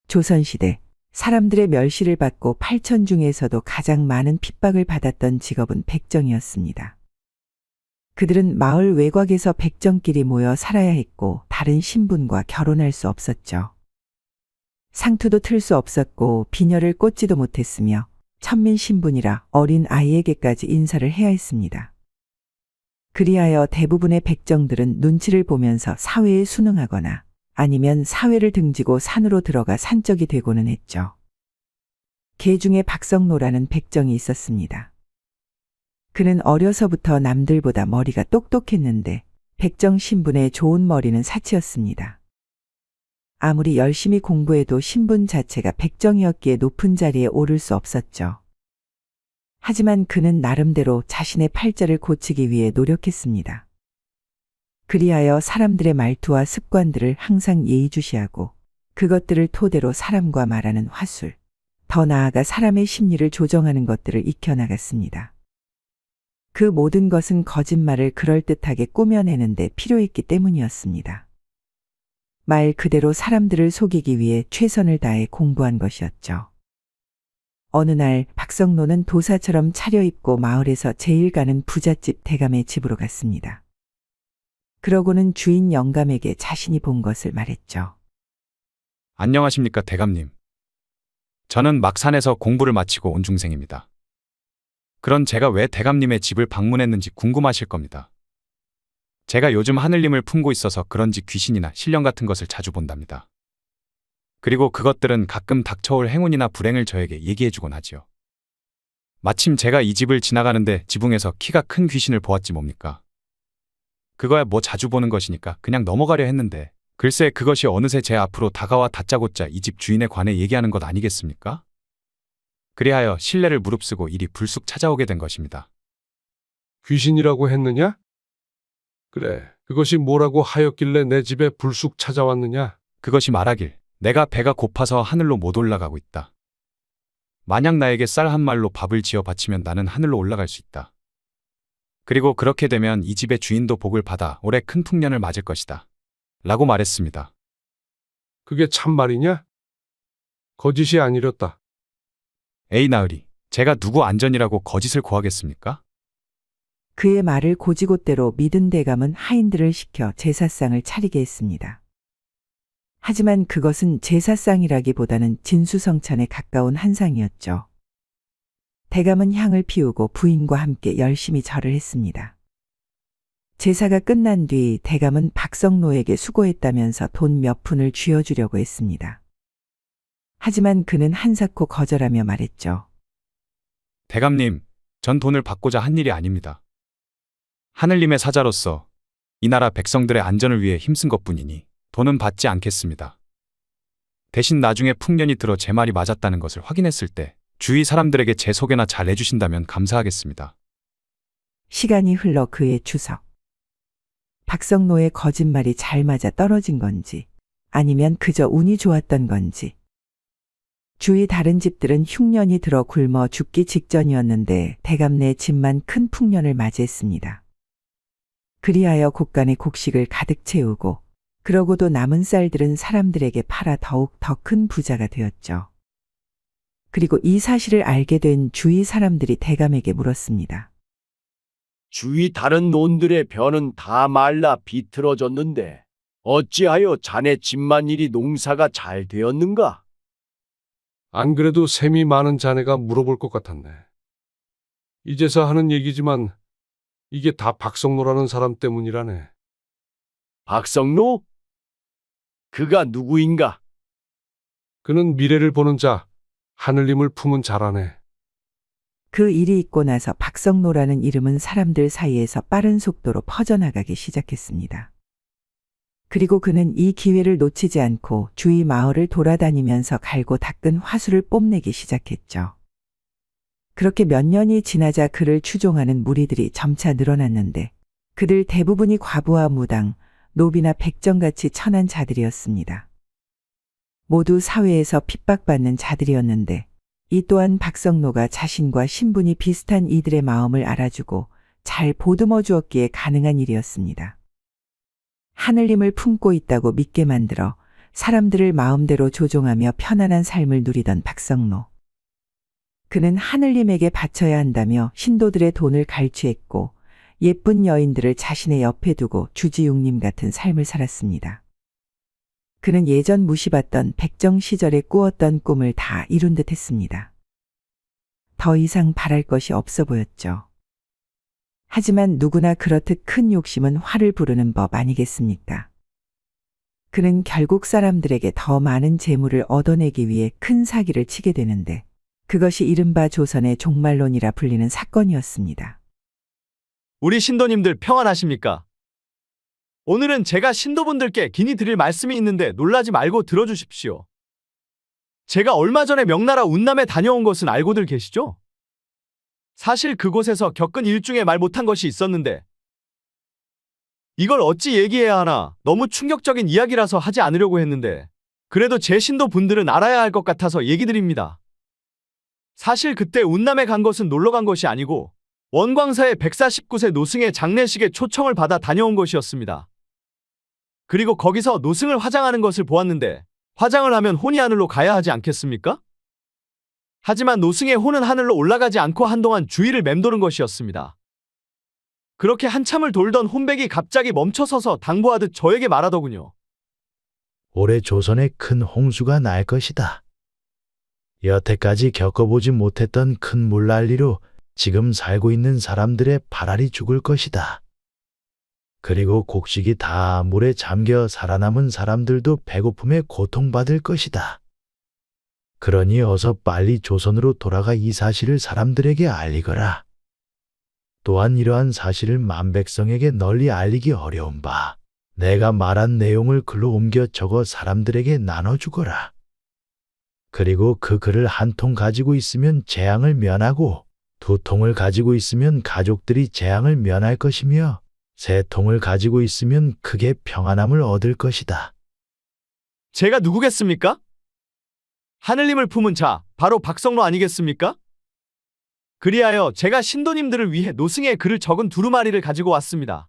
조선시대 사람들의 멸시를 받고 팔천 중에서도 가장 많은 핍박을 받았던 직업은 백정이었습니다. 그들은 마을 외곽에서 백정끼리 모여 살아야 했고 다른 신분과 결혼할 수 없었죠. 상투도 틀 수 없었고 비녀를 꽂지도 못했으며 천민 신분이라 어린 아이에게까지 인사를 해야 했습니다. 그리하여 대부분의 백정들은 눈치를 보면서 사회에 순응하거나 아니면 사회를 등지고 산으로 들어가 산적이 되고는 했죠. 개 중에 박성노라는 백정이 있었습니다. 그는 어려서부터 남들보다 머리가 똑똑했는데 백정 신분의 좋은 머리는 사치였습니다. 아무리 열심히 공부해도 신분 자체가 백정이었기에 높은 자리에 오를 수 없었죠. 하지만 그는 나름대로 자신의 팔자를 고치기 위해 노력했습니다. 그리하여 사람들의 말투와 습관들을 항상 예의주시하고 그것들을 토대로 사람과 말하는 화술, 더 나아가 사람의 심리를 조정하는 것들을 익혀나갔습니다. 그 모든 것은 거짓말을 그럴듯하게 꾸며내는데 필요했기 때문이었습니다. 말 그대로 사람들을 속이기 위해 최선을 다해 공부한 것이었죠. 어느 날 박성노는 도사처럼 차려입고 마을에서 제일 가는 부잣집 대감의 집으로 갔습니다. 그러고는 주인 영감에게 자신이 본 것을 말했죠. 안녕하십니까, 대감님. 저는 막산에서 공부를 마치고 온 중생입니다. 그런 제가 왜 대감님의 집을 방문했는지 궁금하실 겁니다. 제가 요즘 하늘님을 품고 있어서 그런지 귀신이나 신령 같은 것을 자주 본답니다. 그리고 그것들은 가끔 닥쳐올 행운이나 불행을 저에게 얘기해주곤 하지요. 마침 제가 이 집을 지나가는데 지붕에서 키가 큰 귀신을 보았지 뭡니까? 그거야 뭐 자주 보는 것이니까 그냥 넘어가려 했는데 글쎄 그것이 어느새 제 앞으로 다가와 다짜고짜 이 집 주인에 관해 얘기하는 것 아니겠습니까? 그리하여 신뢰를 무릅쓰고 일이 불쑥 찾아오게 된 것입니다. 귀신이라고 했느냐? 그래, 그것이 뭐라고 하였길래 내 집에 불쑥 찾아왔느냐? 그것이 말하길 내가 배가 고파서 하늘로 못 올라가고 있다. 만약 나에게 쌀 한 말로 밥을 지어 바치면 나는 하늘로 올라갈 수 있다. 그리고 그렇게 되면 이 집의 주인도 복을 받아 올해 큰 풍년을 맞을 것이다. 라고 말했습니다. 그게 참말이냐? 거짓이 아니렸다. 에이 나으리, 제가 누구 안전이라고 거짓을 고하겠습니까? 그의 말을 고지곳대로 믿은 대감은 하인들을 시켜 제사상을 차리게 했습니다. 하지만 그것은 제사상이라기보다는 진수성찬에 가까운 한상이었죠. 대감은 향을 피우고 부인과 함께 열심히 절을 했습니다. 제사가 끝난 뒤 대감은 박성노에게 수고했다면서 돈 몇 푼을 쥐어주려고 했습니다. 하지만 그는 한사코 거절하며 말했죠. 대감님, 전 돈을 받고자 한 일이 아닙니다. 하늘님의 사자로서 이 나라 백성들의 안전을 위해 힘쓴 것뿐이니 돈은 받지 않겠습니다. 대신 나중에 풍년이 들어 제 말이 맞았다는 것을 확인했을 때 주위 사람들에게 제 소개나 잘 해주신다면 감사하겠습니다. 시간이 흘러 그의 추석. 박성노의 거짓말이 잘 맞아 떨어진 건지 아니면 그저 운이 좋았던 건지. 주위 다른 집들은 흉년이 들어 굶어 죽기 직전이었는데 대감네 집만 큰 풍년을 맞이했습니다. 그리하여 곳간에 곡식을 가득 채우고 그러고도 남은 쌀들은 사람들에게 팔아 더욱 더 큰 부자가 되었죠. 그리고 이 사실을 알게 된 주위 사람들이 대감에게 물었습니다. 주위 다른 논들의 벼는 다 말라 비틀어졌는데 어찌하여 자네 집만 이리 농사가 잘 되었는가? 안 그래도 셈이 많은 자네가 물어볼 것 같았네. 이제서 하는 얘기지만 이게 다 박성노라는 사람 때문이라네. 박성노? 그가 누구인가? 그는 미래를 보는 자, 하늘님을 품은 자라네. 그 일이 있고 나서 박성노라는 이름은 사람들 사이에서 빠른 속도로 퍼져나가기 시작했습니다. 그리고 그는 이 기회를 놓치지 않고 주위 마을을 돌아다니면서 갈고 닦은 화술을 뽐내기 시작했죠. 그렇게 몇 년이 지나자 그를 추종하는 무리들이 점차 늘어났는데 그들 대부분이 과부와 무당, 노비나 백정같이 천한 자들이었습니다. 모두 사회에서 핍박받는 자들이었는데 이 또한 박성노가 자신과 신분이 비슷한 이들의 마음을 알아주고 잘 보듬어 주었기에 가능한 일이었습니다. 하늘님을 품고 있다고 믿게 만들어 사람들을 마음대로 조종하며 편안한 삶을 누리던 박성로. 그는 하늘님에게 바쳐야 한다며 신도들의 돈을 갈취했고 예쁜 여인들을 자신의 옆에 두고 주지웅님 같은 삶을 살았습니다. 그는 예전 무시받던 백정 시절에 꾸었던 꿈을 다 이룬 듯 했습니다. 더 이상 바랄 것이 없어 보였죠. 하지만 누구나 그렇듯 큰 욕심은 화를 부르는 법 아니겠습니까? 그는 결국 사람들에게 더 많은 재물을 얻어내기 위해 큰 사기를 치게 되는데 그것이 이른바 조선의 종말론이라 불리는 사건이었습니다. 우리 신도님들 평안하십니까? 오늘은 제가 신도분들께 긴히 드릴 말씀이 있는데 놀라지 말고 들어주십시오. 제가 얼마 전에 명나라 운남에 다녀온 것은 알고들 계시죠? 사실 그곳에서 겪은 일 중에 말 못한 것이 있었는데 이걸 어찌 얘기해야 하나 너무 충격적인 이야기라서 하지 않으려고 했는데 그래도 제 신도분들은 알아야 할 것 같아서 얘기 드립니다. 사실 그때 운남에 간 것은 놀러 간 것이 아니고 원광사의 149세 노승의 장례식에 초청을 받아 다녀온 것이었습니다. 그리고 거기서 노승을 화장하는 것을 보았는데 화장을 하면 혼이 하늘로 가야 하지 않겠습니까? 하지만 노승의 혼은 하늘로 올라가지 않고 한동안 주위를 맴도는 것이었습니다. 그렇게 한참을 돌던 혼백이 갑자기 멈춰서서 당부하듯 저에게 말하더군요. 올해 조선에 큰 홍수가 날 것이다. 여태까지 겪어보지 못했던 큰 물난리로 지금 살고 있는 사람들의 발알이 죽을 것이다. 그리고 곡식이 다 물에 잠겨 살아남은 사람들도 배고픔에 고통받을 것이다. 그러니 어서 빨리 조선으로 돌아가 이 사실을 사람들에게 알리거라. 또한 이러한 사실을 만백성에게 널리 알리기 어려운 바, 내가 말한 내용을 글로 옮겨 적어 사람들에게 나눠주거라. 그리고 그 글을 한 통 가지고 있으면 재앙을 면하고, 2통을 가지고 있으면 가족들이 재앙을 면할 것이며, 3통을 가지고 있으면 크게 평안함을 얻을 것이다. 제가 누구겠습니까? 하늘님을 품은 자, 바로 박성로 아니겠습니까? 그리하여 제가 신도님들을 위해 노승의 글을 적은 두루마리를 가지고 왔습니다.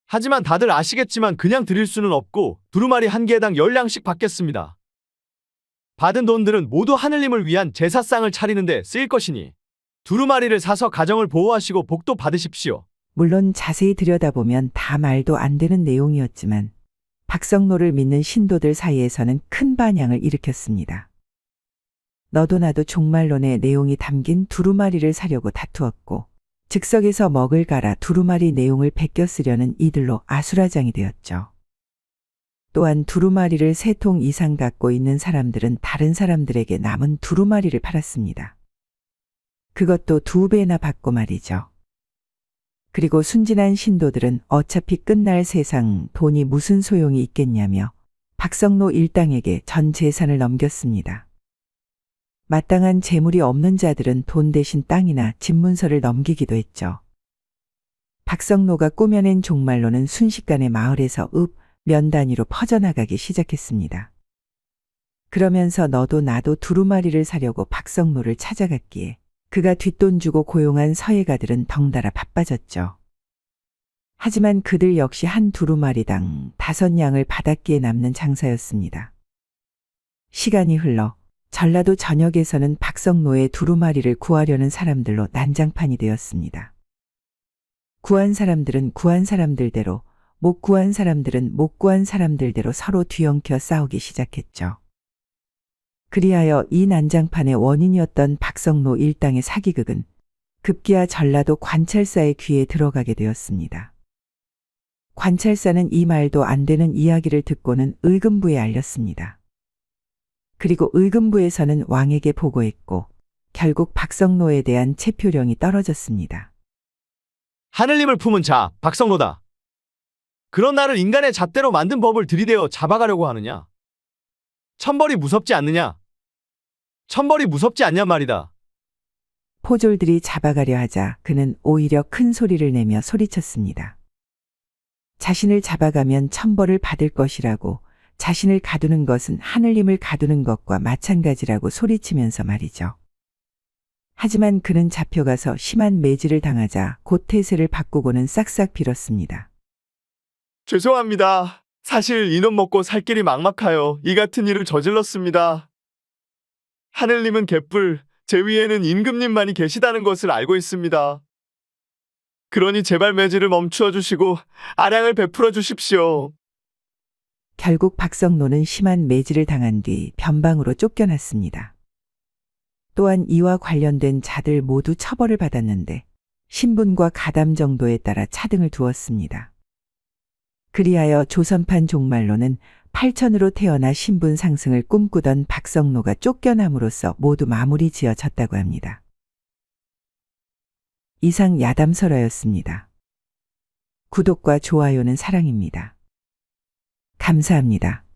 하지만 다들 아시겠지만 그냥 드릴 수는 없고 두루마리 한 개당 10량씩 받겠습니다. 받은 돈들은 모두 하늘님을 위한 제사상을 차리는데 쓰일 것이니 두루마리를 사서 가정을 보호하시고 복도 받으십시오. 물론 자세히 들여다보면 다 말도 안 되는 내용이었지만 박성로를 믿는 신도들 사이에서는 큰 반향을 일으켰습니다. 너도 나도 종말론의 내용이 담긴 두루마리를 사려고 다투었고 즉석에서 먹을 갈아 두루마리 내용을 베껴 쓰려는 이들로 아수라장이 되었죠. 또한 두루마리를 3통 이상 갖고 있는 사람들은 다른 사람들에게 남은 두루마리를 팔았습니다. 그것도 2배나 받고 말이죠. 그리고 순진한 신도들은 어차피 끝날 세상 돈이 무슨 소용이 있겠냐며 박성로 일당에게 전 재산을 넘겼습니다. 마땅한 재물이 없는 자들은 돈 대신 땅이나 집문서를 넘기기도 했죠. 박성로가 꾸며낸 종말론은 순식간에 마을에서 면 단위로 퍼져나가기 시작했습니다. 그러면서 너도 나도 두루마리를 사려고 박성로를 찾아갔기에 그가 뒷돈 주고 고용한 서예가들은 덩달아 바빠졌죠. 하지만 그들 역시 한 두루마리당 5냥을 받았기에 남는 장사였습니다. 시간이 흘러 전라도 전역에서는 박성로의 두루마리를 구하려는 사람들로 난장판이 되었습니다. 구한 사람들은 구한 사람들대로, 못 구한 사람들은 못 구한 사람들대로 서로 뒤엉켜 싸우기 시작했죠. 그리하여 이 난장판의 원인이었던 박성로 일당의 사기극은 급기야 전라도 관찰사의 귀에 들어가게 되었습니다. 관찰사는 이 말도 안 되는 이야기를 듣고는 의금부에 알렸습니다. 그리고 의금부에서는 왕에게 보고했고 결국 박성로에 대한 체표령이 떨어졌습니다. 하늘님을 품은 자, 박성로다. 그런 나를 인간의 잣대로 만든 법을 들이대어 잡아가려고 하느냐? 천벌이 무섭지 않느냐? 천벌이 무섭지 않냔 말이다. 포졸들이 잡아가려 하자 그는 오히려 큰 소리를 내며 소리쳤습니다. 자신을 잡아가면 천벌을 받을 것이라고, 자신을 가두는 것은 하늘님을 가두는 것과 마찬가지라고 소리치면서 말이죠. 하지만 그는 잡혀가서 심한 매질을 당하자 곧 태세를 바꾸고는 싹싹 빌었습니다. 죄송합니다. 사실 이놈 먹고 살 길이 막막하여 이 같은 일을 저질렀습니다. 하늘님은 개뿔, 제 위에는 임금님만이 계시다는 것을 알고 있습니다. 그러니 제발 매질을 멈추어 주시고 아량을 베풀어 주십시오. 결국 박성노는 심한 매질을 당한 뒤 변방으로 쫓겨났습니다. 또한 이와 관련된 자들 모두 처벌을 받았는데 신분과 가담 정도에 따라 차등을 두었습니다. 그리하여 조선판 종말로는 8천으로 태어나 신분 상승을 꿈꾸던 박성노가 쫓겨남으로써 모두 마무리 지어졌다고 합니다. 이상 야담설화였습니다. 구독과 좋아요는 사랑입니다. 감사합니다.